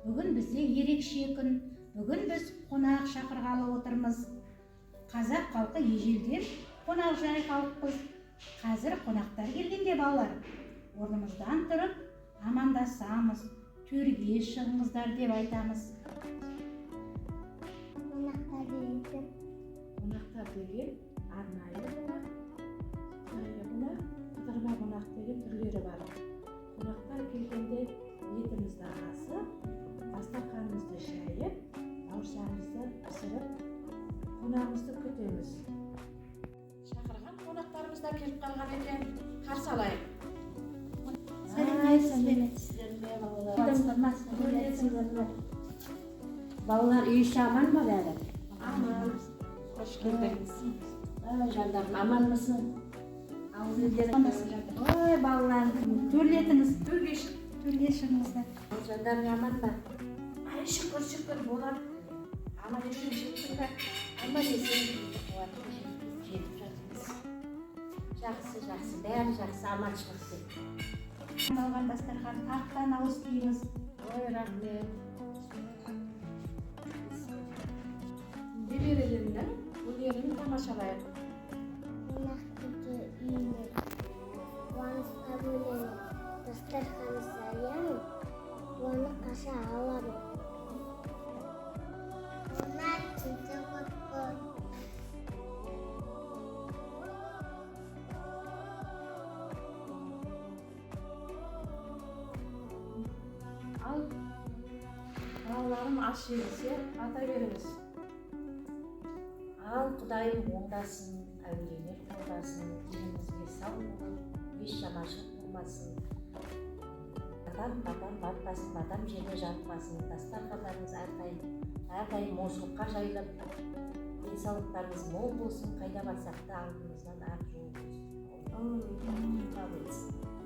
Бүгін бізде ерекше күн. Бүгін біз қонақ шақырғалы отырмыз. Қазақ халқы ежелден қонақжай халықпыз. Қазір қонақтар келгенде балалар, орнымыздан тұрып, амандасамыз, төрге шығыңыздар деп айтамыз. Қонақтар деген арнайы қонақ, қыдырма қонақ деген түрлері бар. Қонақтар келгенде етімізді асып, дастарханымызды жайып, бауырсағымызды пісіріп, қонағымызды күтеміз. Шақырған қонақтарымыз да келіп қалған екен, қарсы алайық. Сәлеметсіздер ме балалар? Балалар үй іші аман ба бәрі? Аман, қош келдіңіз. Жандарым аман мısın? Ой, балалар, төрлетіңіз, төрге шығыңыздар. Жандарым аман ба? Ай, шүкір, болар. Аман есен жеттің бе? Аман есен жетіп жатырмыз. Жақсы, бәрі жақсы, аман шығып. Алған дастархан аттан ауыз тиіңіз. Ой, рахмет. Немерелерінің өнерін тамашалайық. Қонақ күту үйіне қуанышқа бөленіп, дастарханы саямын, оны қаша аламын. Қонақ күту құтты. Ал балаларым аш жегізсе ата беріңіз. Ал Құдайым оңдасын, әулиелер қолдасын, елімізге сау болып, еш жаманшылық болмасын. Адам батпасын, адам жерге жатпасын, дастархандарыңыз әрдайым молшылыққа жайылып, денсаулықтарыңыз мол болсын, қайда барсақ та алдымыздан ақ жол болсын.